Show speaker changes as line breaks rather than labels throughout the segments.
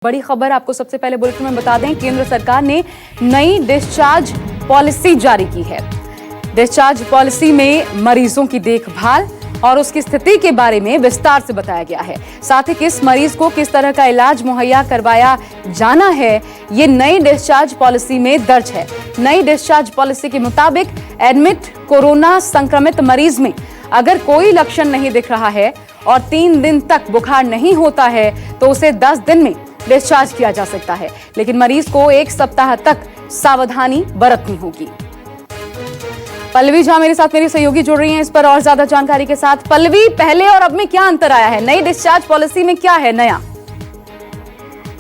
बड़ी खबर आपको सबसे पहले बुलेटिन में बता दें, केंद्र सरकार ने नई डिस्चार्ज पॉलिसी जारी की है। डिस्चार्ज पॉलिसी में मरीजों की देखभाल और उसकी स्थिति के बारे में विस्तार से बताया गया है। साथ ही किस मरीज को किस तरह का इलाज मुहैया करवाया जाना है, ये नई डिस्चार्ज पॉलिसी में दर्ज है। नई डिस्चार्ज पॉलिसी के मुताबिक एडमिट कोरोना संक्रमित मरीज में अगर कोई लक्षण नहीं दिख रहा है और 3 दिन तक बुखार नहीं होता है तो उसे 10 दिन में डिस्चार्ज किया जा सकता है, लेकिन मरीज को 1 सप्ताह तक सावधानी बरतनी होगी। पल्लवी झा मेरे साथ मेरी सहयोगी जुड़ रही हैं इस पर और ज्यादा जानकारी के साथ। पल्लवी, पहले और अब में क्या अंतर आया है? नई डिस्चार्ज पॉलिसी में क्या है नया?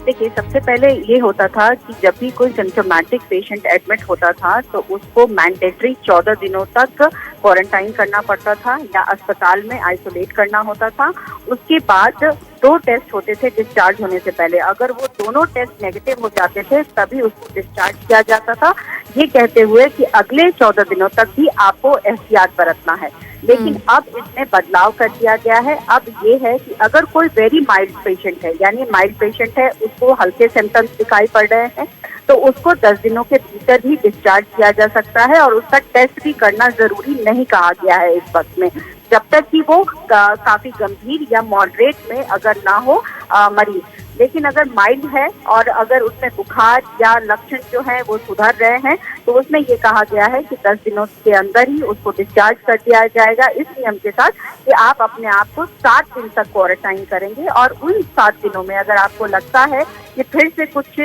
देखिए, सबसे पहले ये होता था कि जब भी कोई सिम्टोमेटिक पेशेंट एडमिट होता था तो उसको मैंडेटरी 14 दिनों तक क्वारंटाइन करना पड़ता था या अस्पताल में आइसोलेट करना होता था। उसके बाद 2 टेस्ट होते थे डिस्चार्ज होने से पहले। अगर वो दोनों टेस्ट नेगेटिव हो जाते थे तभी उसको डिस्चार्ज किया जाता था, ये कहते हुए कि अगले 14 दिनों तक भी आपको एहतियात बरतना है। लेकिन अब इसमें बदलाव कर दिया गया है। अब ये है कि अगर कोई वेरी माइल्ड पेशेंट है, यानी माइल्ड पेशेंट है, उसको हल्के सिम्टम्स दिखाई पड़ रहे हैं, तो उसको 10 दिनों के भीतर ही डिस्चार्ज किया जा सकता है और उसका टेस्ट भी करना जरूरी नहीं कहा गया है इस वक्त में, जब तक कि वो काफी गंभीर या मॉडरेट में अगर ना हो मरीज। लेकिन अगर माइल्ड है और अगर उसमें बुखार या लक्षण जो है वो सुधर रहे हैं तो उसमें ये कहा गया है कि 10 दिनों के अंदर ही उसको डिस्चार्ज कर दिया जाएगा, इस नियम के साथ कि आप अपने आप को 7 दिन तक क्वारंटाइन करेंगे और उन 7 दिनों में अगर आपको लगता है कि फिर से कुछ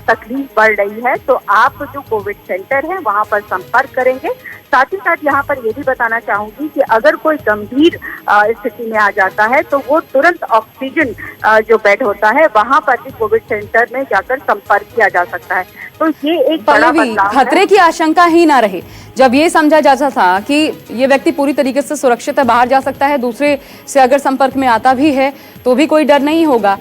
तकलीफ बढ़ रही है तो आप जो कोविड सेंटर है वहां पर संपर्क करेंगे। साथ ही साथ यहाँ पर ये भी बताना चाहूंगी कि अगर कोई गंभीर स्थिति में आ जाता है तो वो तुरंत ऑक्सीजन जो बेड होता है वहां पर भी कोविड सेंटर में जाकर संपर्क किया जा सकता है। तो ये एक बड़ा बदलाव है।
खतरे की आशंका ही ना रहे। जब ये समझा जाता था कि ये व्यक्ति पूरी तरीके से सुरक्षित है, बाहर जा सकता है, दूसरे से अगर संपर्क में आता भी है तो भी कोई डर नहीं होगा,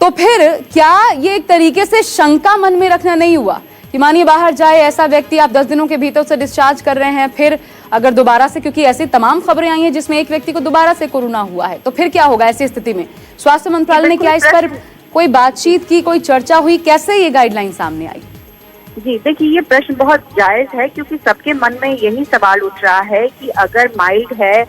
तो फिर क्या ये एक तरीके से शंका मन में रखना नहीं हुआ कि मानिए बाहर जाए ऐसा व्यक्ति, आप 10 दिनों के भीतर उसे डिस्चार्ज कर रहे हैं, फिर अगर दोबारा से, क्योंकि ऐसी तमाम खबरें आई हैं जिसमें एक व्यक्ति को दोबारा से कोरोना हुआ है, तो फिर क्या होगा ऐसी स्थिति में? स्वास्थ्य मंत्रालय ने क्या इस पर कोई बातचीत की, कोई चर्चा हुई? कैसे ये गाइडलाइन सामने आई?
जी देखिए, ये प्रश्न बहुत जायज है क्योंकि सबके मन में यही सवाल उठ रहा है कि अगर माइल्ड है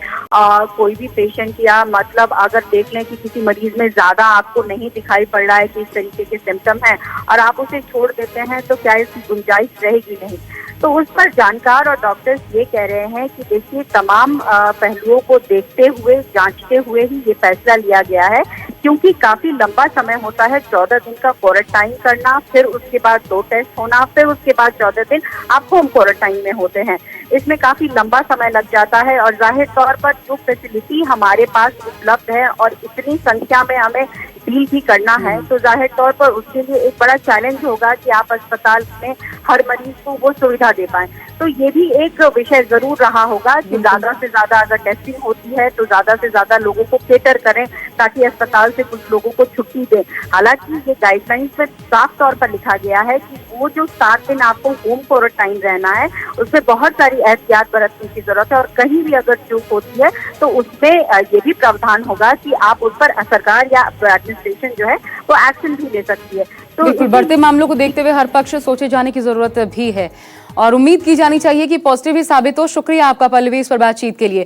कोई भी पेशेंट, या मतलब अगर देख लें कि किसी मरीज में ज्यादा आपको नहीं दिखाई पड़ रहा है कि इस तरीके के सिम्टम है और आप उसे छोड़ देते हैं तो क्या इसकी गुंजाइश रहेगी? नहीं। तो उस पर जानकार और डॉक्टर्स ये कह रहे हैं कि देखिए, तमाम पहलुओं को देखते हुए, जांचते हुए ही ये फैसला लिया गया है, क्योंकि काफी लंबा समय होता है 14 दिन का क्वारंटाइन करना, फिर उसके बाद 2 टेस्ट होना, फिर उसके बाद 14 दिन आप होम क्वारंटाइन में होते हैं। इसमें काफी लंबा समय लग जाता है और जाहिर तौर पर जो फैसिलिटी हमारे पास उपलब्ध है और इतनी संख्या में हमें डील भी करना है, तो जाहिर तौर पर उसके लिए एक बड़ा चैलेंज होगा कि आप अस्पताल में हर मरीज को वो सुविधा दे पाएं। तो ये भी एक विषय जरूर रहा होगा कि ज्यादा से ज्यादा अगर टेस्टिंग होती है तो ज्यादा से ज्यादा लोगों को केटर करें ताकि अस्पताल से कुछ लोगों को छुट्टी दें। हालांकि ये गाइडलाइंस में साफ तौर पर लिखा गया है कि वो जो 7 दिन आपको होम क्वारंटाइन रहना है उसमें बहुत सारी एहतियात बरतने की जरूरत है और कहीं भी अगर चूक होती है तो उसमें ये भी प्रावधान होगा कि आप उस पर सरकार या एडमिनिस्ट्रेशन जो है वो एक्शन भी ले सकती है। तो
बिल्कुल, बढ़ते मामलों को देखते हुए हर पक्ष सोचे जाने की जरूरत भी है और उम्मीद की जानी चाहिए कि पॉजिटिव ही साबित हो। शुक्रिया आपका पल्लवी इस पर बातचीत के लिए।